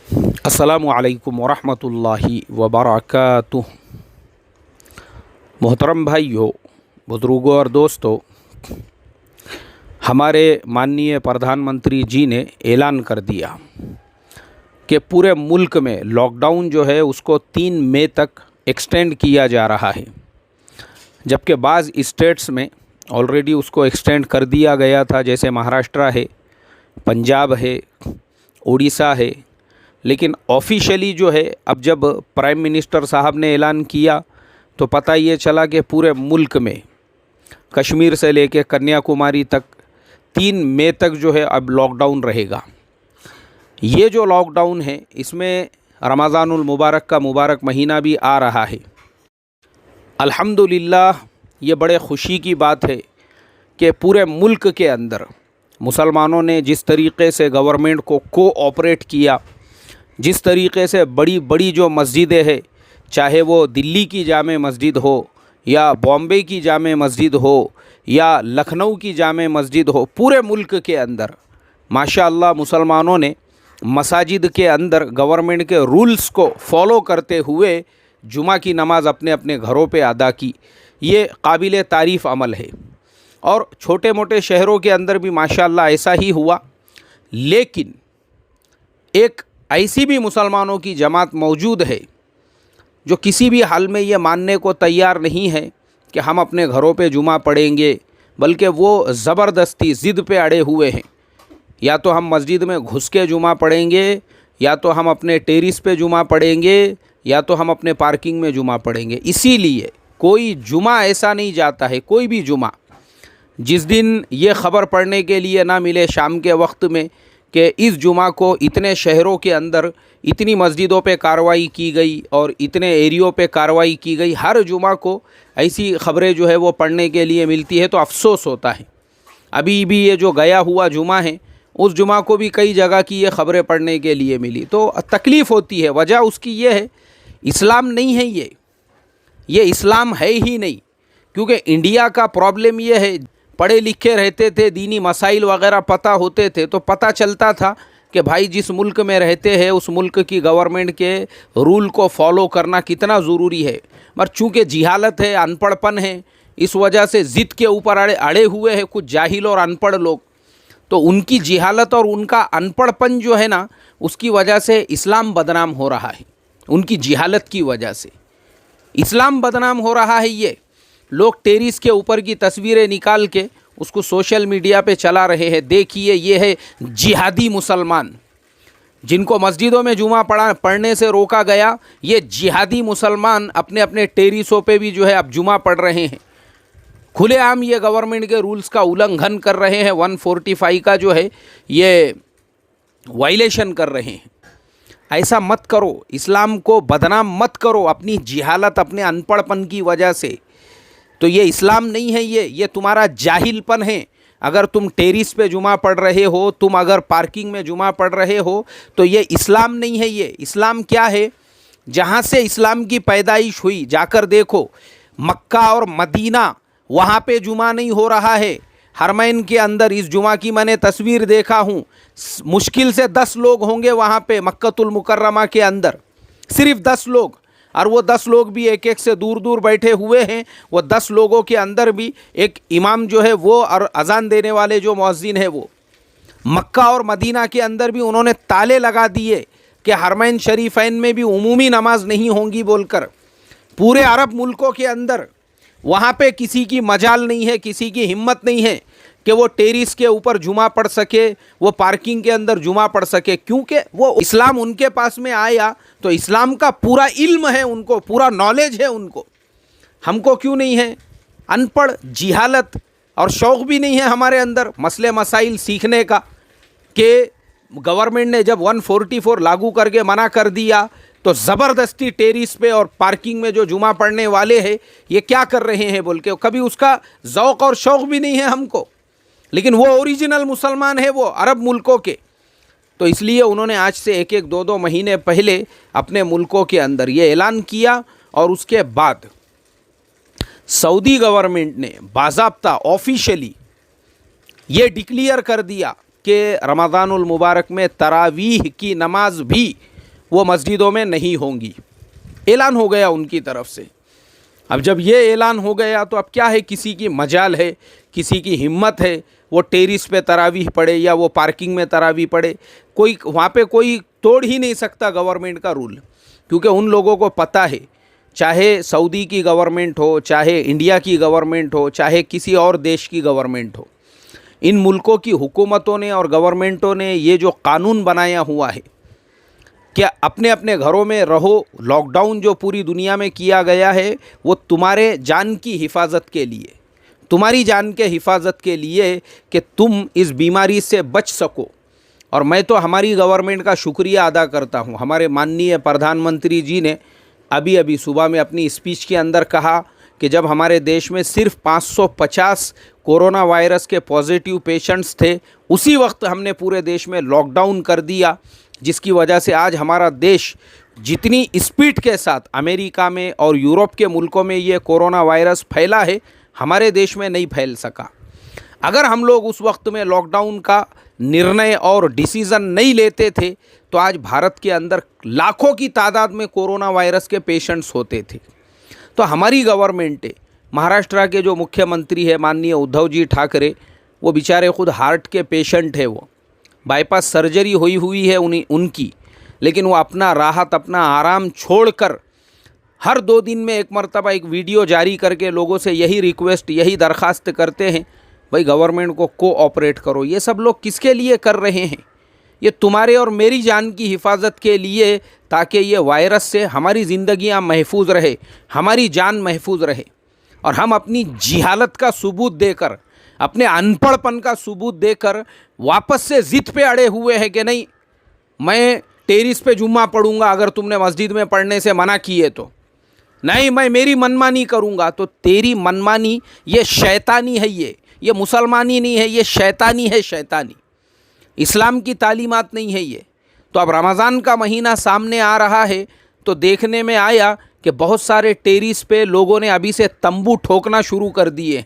अस्सलामु अलैकुम वरहमतुल्लाहि वबरकातुह। मोहतरम भाइयों, बुज़ुर्गों और दोस्तों, हमारे माननीय प्रधानमंत्री जी ने ऐलान कर दिया कि पूरे मुल्क में लॉकडाउन जो है उसको 3 मई तक एक्सटेंड किया जा रहा है, जबकि बाज़ स्टेट्स में ऑलरेडी उसको एक्सटेंड कर दिया गया था, जैसे महाराष्ट्र है, पंजाब है, उड़ीसा है। लेकिन ऑफिशियली जो है, अब जब प्राइम मिनिस्टर साहब ने ऐलान किया तो पता ये चला कि पूरे मुल्क में कश्मीर से लेकर कन्याकुमारी तक 3 मई तक जो है अब लॉकडाउन रहेगा। ये जो लॉकडाउन है इसमें रमज़ानुल मुबारक का मुबारक महीना भी आ रहा है। अल्हम्दुलिल्लाह, ये बड़े ख़ुशी की बात है कि पूरे मुल्क के अंदर मुसलमानों ने जिस तरीक़े से गवर्नमेंट को कोऑपरेट किया, जिस तरीक़े से बड़ी बड़ी जो मस्जिदें हैं, चाहे वो दिल्ली की जामे मस्जिद हो या बॉम्बे की जामे मस्जिद हो या लखनऊ की जामे मस्जिद हो, पूरे मुल्क के अंदर माशाअल्लाह मुसलमानों ने मसाजिद के अंदर गवर्नमेंट के रूल्स को फॉलो करते हुए जुमा की नमाज़ अपने अपने घरों पे अदा की। ये काबिल तारीफ़ अमल है। और छोटे मोटे शहरों के अंदर भी माशाअल्लाह ऐसा ही हुआ। लेकिन एक ऐसी भी मुसलमानों की जमात मौजूद है जो किसी भी हाल में ये मानने को तैयार नहीं है कि हम अपने घरों पे जुमा पढ़ेंगे, बल्कि वो ज़बरदस्ती ज़िद पे अड़े हुए हैं। या तो हम मस्जिद में घुस के जुमा पढ़ेंगे, या तो हम अपने टेरिस पे जुमा पढ़ेंगे, या तो हम अपने पार्किंग में जुमा पढ़ेंगे। इसीलिए कोई जुमा ऐसा नहीं जाता है, कोई भी जुमा जिस दिन ये ख़बर पढ़ने के लिए ना मिले शाम के वक्त में कि इस जुमा को इतने शहरों के अंदर इतनी मस्जिदों पे कार्रवाई की गई और इतने एरियो पे कार्रवाई की गई, हर जुमा को ऐसी ख़बरें जो है वो पढ़ने के लिए मिलती है, तो अफ़सोस होता है। अभी भी ये जो गया हुआ जुमा है, उस जुमा को भी कई जगह की ये ख़बरें पढ़ने के लिए मिली, तो तकलीफ़ होती है। वजह उसकी ये है, इस्लाम नहीं है ये इस्लाम है ही नहीं। क्योंकि इंडिया का प्रॉब्लम ये है, पढ़े लिखे रहते थे, दीनी मसाइल वगैरह पता होते थे, तो पता चलता था कि भाई जिस मुल्क में रहते हैं उस मुल्क की गवर्नमेंट के रूल को फॉलो करना कितना ज़रूरी है। मगर चूँकि जिहालत है, अनपढ़पन है, इस वजह से ज़िद के ऊपर अड़े हुए हैं कुछ जाहिल और अनपढ़ लोग, तो उनकी जिहालत और उनका अनपढ़पन जो है ना, उसकी वजह से इस्लाम बदनाम हो रहा है। उनकी जिहालत की वजह से इस्लाम बदनाम हो रहा है। ये लोग टेरिस के ऊपर की तस्वीरें निकाल के उसको सोशल मीडिया पे चला रहे हैं। देखिए, ये है जिहादी मुसलमान, जिनको मस्जिदों में जुमा पढ़ने से रोका गया। ये जिहादी मुसलमान अपने अपने टेरिसों पे भी जो है अब जुमा पढ़ रहे हैं। खुलेआम ये गवर्नमेंट के रूल्स का उल्लंघन कर रहे हैं, 145 का जो है ये वायलेशन कर रहे हैं। ऐसा मत करो, इस्लाम को बदनाम मत करो अपनी जिहालत, अपने अनपढ़पन की वजह से। तो ये इस्लाम नहीं है, ये तुम्हारा जाहिलपन है। अगर तुम टेरिस पे जुमा पढ़ रहे हो, तुम अगर पार्किंग में जुमा पढ़ रहे हो, तो ये इस्लाम नहीं है। ये इस्लाम क्या है? जहाँ से इस्लाम की पैदाइश हुई, जाकर देखो मक्का और मदीना, वहाँ पे जुमा नहीं हो रहा है। हरमैन के अंदर इस जुमा की मैंने तस्वीर देखा हूँ, मुश्किल से 10 लोग होंगे वहाँ पे मक्कतुल मुकर्रमा के अंदर, सिर्फ 10 लोग। और वो 10 लोग भी एक एक से दूर दूर बैठे हुए हैं। वो 10 लोगों के अंदर भी एक इमाम जो है वो, और अजान देने वाले जो मुअज्जिन है वो। मक्का और मदीना के अंदर भी उन्होंने ताले लगा दिए कि हरमैन शरीफैन में भी उमूमी नमाज नहीं होंगी बोलकर। पूरे अरब मुल्कों के अंदर वहाँ पे किसी की मजाल नहीं है, किसी की हिम्मत नहीं है कि वो टेरिस के ऊपर जुमा पढ़ सके, वो पार्किंग के अंदर जुमा पढ़ सके, क्योंकि वो इस्लाम उनके पास में आया तो इस्लाम का पूरा इल्म है उनको, पूरा नॉलेज है उनको। हमको क्यों नहीं है? अनपढ़, जिहालत और शौक़ भी नहीं है हमारे अंदर मसले मसाइल सीखने का। कि गवर्नमेंट ने जब 144 लागू करके मना कर दिया, तो ज़बरदस्ती टेरिस पे और पार्किंग में जो जुमा पढ़ने वाले हैं ये क्या कर रहे हैं बोल के, कभी उसका ज़ौक़ और शौक़ भी नहीं है हमको। लेकिन वो ओरिजिनल मुसलमान है, वो अरब मुल्कों के। तो इसलिए उन्होंने आज से 1-1, 2-2 महीने पहले अपने मुल्कों के अंदर ये ऐलान किया। और उसके बाद सऊदी गवर्नमेंट ने बाज़ाब्ता ऑफिशियली ये डिक्लेयर कर दिया कि रमज़ानुल मुबारक में तरावीह की नमाज भी वो मस्जिदों में नहीं होंगी। ऐलान हो गया उनकी तरफ से। अब जब ये ऐलान हो गया तो अब क्या है, किसी की मजाल है, किसी की हिम्मत है वो टेरिस पे तरावीह पढ़े या वो पार्किंग में तरावीह पढ़े। कोई वहाँ पे कोई तोड़ ही नहीं सकता गवर्नमेंट का रूल, क्योंकि उन लोगों को पता है, चाहे सऊदी की गवर्नमेंट हो, चाहे इंडिया की गवर्नमेंट हो, चाहे किसी और देश की गवर्नमेंट हो, इन मुल्कों की हुकूमतों ने और गवर्नमेंटों ने ये जो कानून बनाया हुआ है कि अपने अपने घरों में रहो, लॉकडाउन जो पूरी दुनिया में किया गया है वो तुम्हारे जान की हिफाजत के लिए, तुम्हारी जान के हिफाजत के लिए कि तुम इस बीमारी से बच सको। और मैं तो हमारी गवर्नमेंट का शुक्रिया अदा करता हूँ। हमारे माननीय प्रधानमंत्री जी ने अभी सुबह में अपनी स्पीच के अंदर कहा कि जब हमारे देश में सिर्फ 550 कोरोना वायरस के पॉजिटिव पेशेंट्स थे, उसी वक्त हमने पूरे देश में लॉकडाउन कर दिया, जिसकी वजह से आज हमारा देश जितनी स्पीड के साथ अमेरिका में और यूरोप के मुल्कों में ये कोरोना वायरस फैला है, हमारे देश में नहीं फैल सका। अगर हम लोग उस वक्त में लॉकडाउन का निर्णय और डिसीज़न नहीं लेते थे तो आज भारत के अंदर लाखों की तादाद में कोरोना वायरस के पेशेंट्स होते थे। तो हमारी गवर्नमेंट है, महाराष्ट्र के जो मुख्यमंत्री है माननीय उद्धव जी ठाकरे, वो बेचारे खुद हार्ट के पेशेंट है, वो बाईपास सर्जरी हुई है उनकी, लेकिन वो अपना राहत, अपना आराम छोड़कर हर 2 दिन में एक मरतबा एक वीडियो जारी करके लोगों से यही रिक्वेस्ट, यही दरख्वास्त करते हैं, भाई गवर्नमेंट को कोऑपरेट करो। ये सब लोग किसके लिए कर रहे हैं? ये तुम्हारे और मेरी जान की हिफाजत के लिए, ताकि ये वायरस से हमारी ज़िंदगियां महफूज रहे, हमारी जान महफूज रहे। और हम अपनी जिहालत का सबूत देकर, अपने अनपढ़पन का सबूत देकर वापस से ज़िद पे अड़े हुए हैं कि नहीं, मैं टेरिस पे जुम्मा पढ़ूंगा अगर तुमने मस्जिद में पढ़ने से मना किए तो, नहीं मैं मेरी मनमानी करूंगा। तो तेरी मनमानी ये शैतानी है, ये मुसलमानी नहीं है, ये शैतानी है, शैतानी। इस्लाम की तालीमात नहीं है ये। तो अब रमज़ान का महीना सामने आ रहा है तो देखने में आया कि बहुत सारे टेरिस पे लोगों ने अभी से तंबू ठोकना शुरू कर दिए हैं।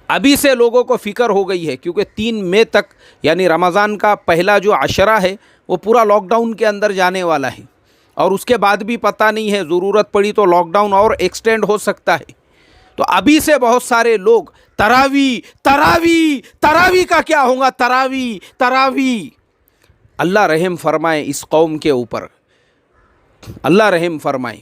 अभी से लोगों को फ़िक्र हो गई है, क्योंकि 3 मई तक यानी रमज़ान का पहला जो अशरा है वो पूरा लॉकडाउन के अंदर जाने वाला है, और उसके बाद भी पता नहीं है, ज़रूरत पड़ी तो लॉकडाउन और एक्सटेंड हो सकता है। तो अभी से बहुत सारे लोग तरावी का क्या होगा, तरावी। अल्लाह रहम फरमाए इस कौम के ऊपर, अल्लाह रहम फरमाए।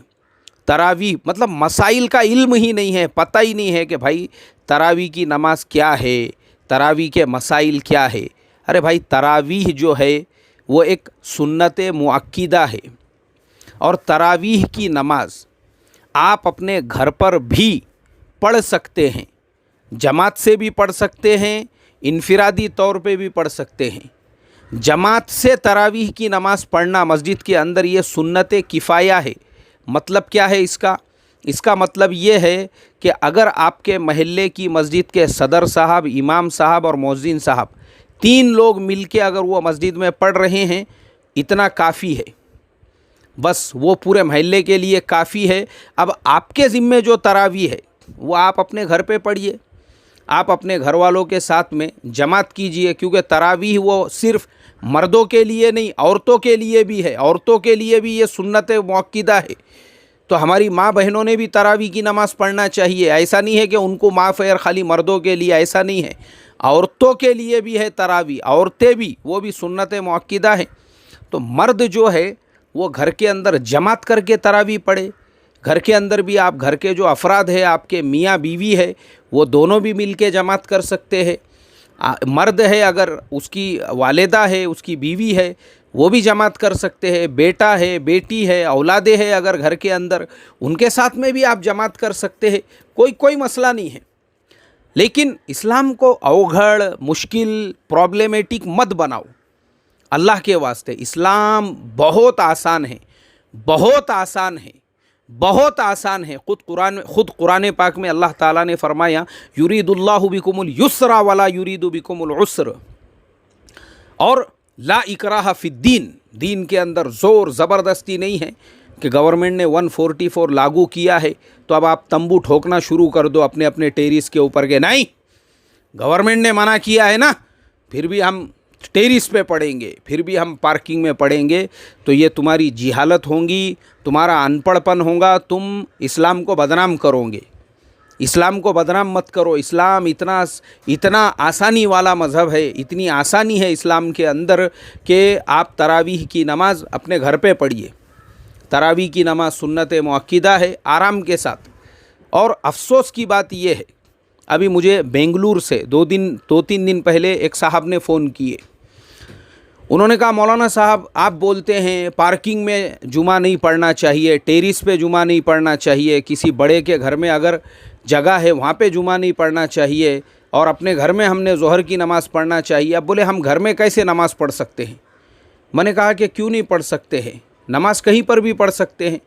तरावी मतलब मसाइल का इल्म ही नहीं है, पता ही नहीं है कि भाई तरावी की नमाज क्या है, तरावी के मसाइल क्या है। अरे भाई तरावीह जो है वो एक सुन्नत मुअक्किदा है, और तरावीह की नमाज आप अपने घर पर भी पढ़ सकते हैं, जमात से भी पढ़ सकते हैं, इनफिरादी तौर पे भी पढ़ सकते हैं। जमात से तरावीह की नमाज़ पढ़ना मस्जिद के अंदर ये सुन्नत किफ़ाया है। मतलब क्या है इसका मतलब ये है कि अगर आपके महल्ले की मस्जिद के सदर साहब, इमाम साहब और मौज़िन साहब 3 लोग मिलके अगर वो मस्जिद में पढ़ रहे हैं, इतना काफ़ी है, बस वो पूरे महल्ले के लिए काफ़ी है। अब आपके ज़िम्मे जो तरावी है वो आप अपने घर पे पढ़िए, आप अपने घर वालों के साथ में जमात कीजिए, क्योंकि तरावीह वो सिर्फ मर्दों के लिए नहीं, औरतों के लिए भी है, औरतों के लिए भी ये सुन्नत मुअक्किदा है। तो हमारी माँ बहनों ने भी तरावी की नमाज़ पढ़ना चाहिए। ऐसा नहीं है कि उनको माफ़ है खाली मर्दों के लिए, ऐसा नहीं है, औरतों के लिए भी है तरावी, औरतें भी, वो भी सुन्नत मुअक्किदा है। तो मर्द जो है वो घर के अंदर जमात करके तरावी पढ़े, घर के अंदर भी आप घर के जो अफराद है, आपके मियाँ बीवी है, वो दोनों भी मिल के जमात कर सकते हैं। मर्द है अगर उसकी वालिदा है, उसकी बीवी है, वो भी जमात कर सकते हैं। बेटा है, बेटी है, औलादे है अगर घर के अंदर, उनके साथ में भी आप जमात कर सकते हैं, कोई मसला नहीं है। लेकिन इस्लाम को अवघड़, मुश्किल, प्रॉब्लमेटिक मत बनाओ अल्लाह के वास्ते। इस्लाम बहुत आसान है, बहुत आसान है, बहुत आसान है। खुद कुरान पाक में अल्लाह ताला ने फरमाया, युरीदुल्लाहु बिकुमुल युस्रा वला युरीदु बिकुमुल उस्र, और ला इकराहा फिद्दीन, दीन के अंदर ज़ोर ज़बरदस्ती नहीं है कि गवर्नमेंट ने 144 लागू किया है तो अब आप तंबू ठोकना शुरू कर दो अपने अपने टेरिस के ऊपर के। नहीं, गवर्नमेंट ने मना किया है ना, फिर भी हम टेरिस पे पढ़ेंगे, फिर भी हम पार्किंग में पढ़ेंगे, तो ये तुम्हारी जिहालत होगी, तुम्हारा अनपढ़पन होगा, तुम इस्लाम को बदनाम करोगे। इस्लाम को बदनाम मत करो। इस्लाम इतना आसानी वाला मज़हब है, इतनी आसानी है इस्लाम के अंदर कि आप तरावीह की नमाज़ अपने घर पे पढ़िए। तरावीह की नमाज़ सुन्नत मुअक्किदा है, आराम के साथ। और अफसोस की बात यह है, अभी मुझे बेंगलुरु से 2-3 दिन पहले एक साहब ने फ़ोन किए। उन्होंने कहा, मौलाना साहब आप बोलते हैं पार्किंग में जुमा नहीं पढ़ना चाहिए, टेरिस पे जुमा नहीं पढ़ना चाहिए, किसी बड़े के घर में अगर जगह है वहाँ पे जुमा नहीं पढ़ना चाहिए, और अपने घर में हमने ज़ोहर की नमाज़ पढ़ना चाहिए। अब बोले हम घर में कैसे नमाज़ पढ़ सकते हैं? मैंने कहा कि क्यों नहीं पढ़ सकते हैं, नमाज़ कहीं पर भी पढ़ सकते हैं।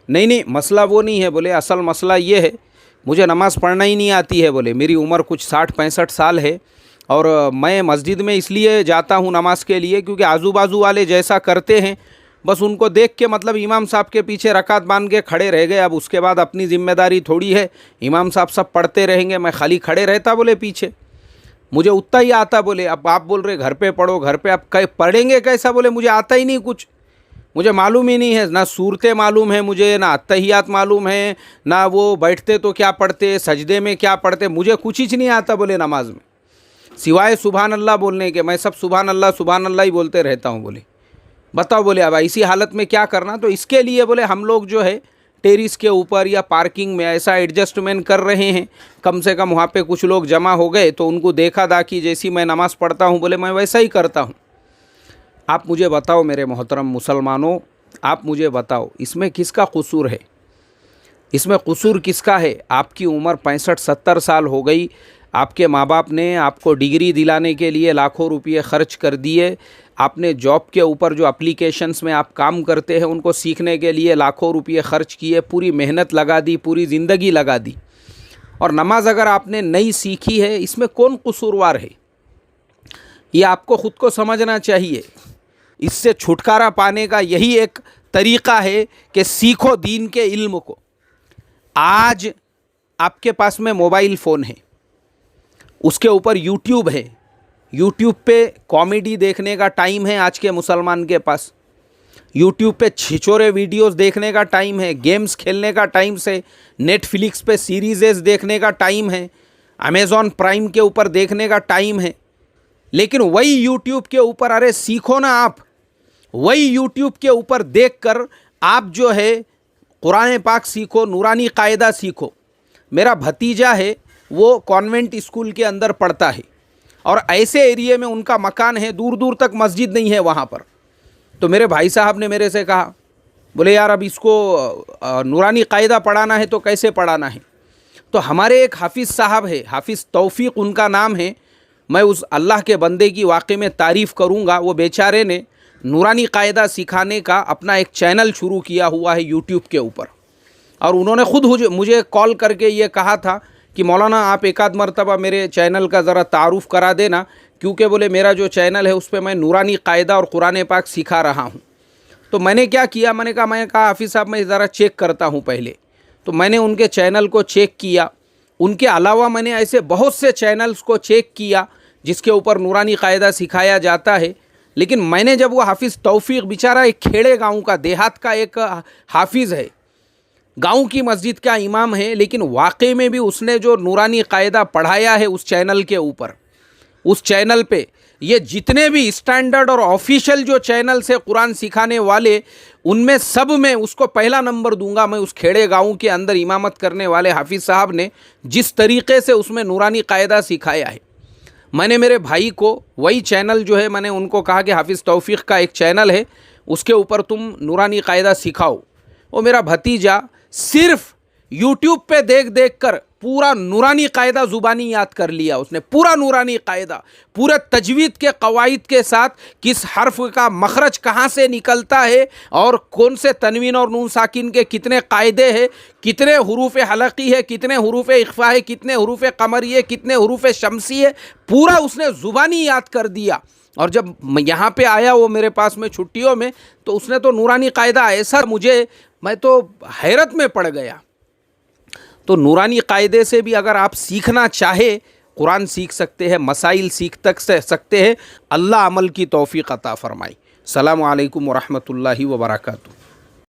नहीं, मसला वो नहीं है। बोले असल मसला ये है, मुझे नमाज़ पढ़ना ही नहीं आती है। बोले मेरी उम्र कुछ 60-65 साल है, और मैं मस्जिद में इसलिए जाता हूँ नमाज़ के लिए क्योंकि आजू बाजू वाले जैसा करते हैं, बस उनको देख के मतलब इमाम साहब के पीछे रकात बांध के खड़े रह गए। अब उसके बाद अपनी ज़िम्मेदारी थोड़ी है, इमाम साहब सब पढ़ते रहेंगे, मैं खाली खड़े रहता बोले पीछे, मुझे उतना ही आता। बोले अब आप बोल रहे घर पे पढ़ो, घर पे आप पढ़ेंगे कैसा? बोले मुझे आता ही नहीं, कुछ मुझे मालूम ही नहीं है, ना सूरतें मालूम है मुझे, ना अत्तहियात मालूम है, ना वो बैठते तो क्या पढ़ते, सजदे में क्या पढ़ते, मुझे कुछ ही नहीं आता बोले नमाज में, सिवाय सुभान अल्लाह बोलने के। मैं सब सुभान अल्लाह ही बोलते रहता हूँ। बोले बताओ, बोले अब इसी हालत में क्या करना? तो इसके लिए बोले हम लोग जो है टेरिस के ऊपर या पार्किंग में ऐसा एडजस्टमेंट कर रहे हैं। कम से कम वहाँ पे कुछ लोग जमा हो गए तो उनको देखा दाखी जैसी मैं नमाज़ पढ़ता हूँ, बोले मैं वैसा ही करता हूँ। आप मुझे बताओ मेरे मोहतरम मुसलमानों, आप मुझे बताओ इसमें किसका कसूर है? इसमें कसूर किसका है? आपकी उम्र 65-70 साल हो गई, आपके माँ बाप ने आपको डिग्री दिलाने के लिए लाखों रुपये खर्च कर दिए, आपने जॉब के ऊपर जो एप्लीकेशंस में आप काम करते हैं उनको सीखने के लिए लाखों रुपये खर्च किए, पूरी मेहनत लगा दी, पूरी ज़िंदगी लगा दी, और नमाज अगर आपने नहीं सीखी है, इसमें कौन कसूरवार है? ये आपको ख़ुद को समझना चाहिए। इससे छुटकारा पाने का यही एक तरीक़ा है कि सीखो दीन के इल्म को। आज आपके पास में मोबाइल फ़ोन है, उसके ऊपर यूट्यूब है, यूट्यूब पे कॉमेडी देखने का टाइम है आज के मुसलमान के पास, यूट्यूब पे छिछोरे वीडियोस देखने का टाइम है, गेम्स खेलने का टाइम से, नेटफ्लिक्स पे सीरीज़ेस देखने का टाइम है, अमेज़ॉन प्राइम के ऊपर देखने का टाइम है। लेकिन वही यूट्यूब के ऊपर अरे सीखो ना, आप वही यूट्यूब के ऊपर देखकर आप जो है कुरान पाक सीखो, नूरानी कायदा सीखो। मेरा भतीजा है, वो कॉन्वेंट स्कूल के अंदर पढ़ता है, और ऐसे एरिए में उनका मकान है, दूर दूर तक मस्जिद नहीं है वहाँ पर। तो मेरे भाई साहब ने मेरे से कहा, बोले यार अब इसको नूरानी कायदा पढ़ाना है तो कैसे पढ़ाना है? तो हमारे एक हाफिज़ साहब है, हाफिज़ तौफीक उनका नाम है, मैं उस अल्लाह के बंदे की वाकई में तारीफ़ करूँगा। वो बेचारे ने नूरानी कायदा सिखाने का अपना एक चैनल शुरू किया हुआ है यूट्यूब के ऊपर, और उन्होंने ख़ुद मुझे कॉल करके ये कहा था कि मौलाना आप एक आध मरतबा मेरे चैनल का ज़रा तारुफ़ करा देना, क्योंकि बोले मेरा जो चैनल है उस पर मैं नूरानी कायदा और कुरान पाक सिखा रहा हूँ। तो मैंने क्या किया, मैंने कहा हाफिज़ साहब मैं ज़रा चेक करता हूँ पहले। तो मैंने उनके चैनल को चेक किया, उनके अलावा मैंने ऐसे बहुत से चैनल्स को चेक किया जिसके ऊपर नूरानी कायदा सिखाया जाता है। लेकिन मैंने जब वो हाफिज़ तौफीक बेचारा एक खेड़े गांव का, देहात का एक हाफिज़ है, गांव की मस्जिद का इमाम है, लेकिन वाकई में भी उसने जो नूरानी कायदा पढ़ाया है उस चैनल के ऊपर, उस चैनल पे ये जितने भी स्टैंडर्ड और ऑफिशियल जो चैनल से कुरान सिखाने वाले, उनमें सब में उसको पहला नंबर दूंगा मैं। उस खेड़े गांव के अंदर इमामत करने वाले हाफिज़ साहब ने जिस तरीक़े से उसमें नूरानी कायदा सिखाया है, मैंने मेरे भाई को वही चैनल जो है, मैंने उनको कहा कि हाफिज़ तौफीक का एक चैनल है, उसके ऊपर तुम नूरानी कायदा सिखाओ। वो मेरा भतीजा सिर्फ यूट्यूब पे देख देख कर पूरा नूरानी कायदा ज़ुबानी याद कर लिया उसने, पूरा नूरानी कायदा, पूरे तजवीद के कवायद के साथ, किस हर्फ का मखरज कहाँ से निकलता है और कौन से तनवीन और नून साकिन के कितने कायदे हैं, कितने हुरूफ हलकी है, कितने हुरूफ इख्फा है, कितने हुरूफ कमरी है, कितने हुरूफ शमसी है, पूरा उसने ज़ुबानी याद कर दिया। और जब यहाँ पे आया वो मेरे पास में छुट्टियों में, तो उसने तो नूरानी कायदा ऐसा मैं तो हैरत में पड़ गया। तो नूरानी कायदे से भी अगर आप सीखना चाहे कुरान सीख सकते हैं, मसाइल सीख तक सकते हैं। अल्लाह अमल की तौफीक अता फ़रमाए। अस्सलामु अलैकुम व रहमतुल्लाहि व बरकातुहू।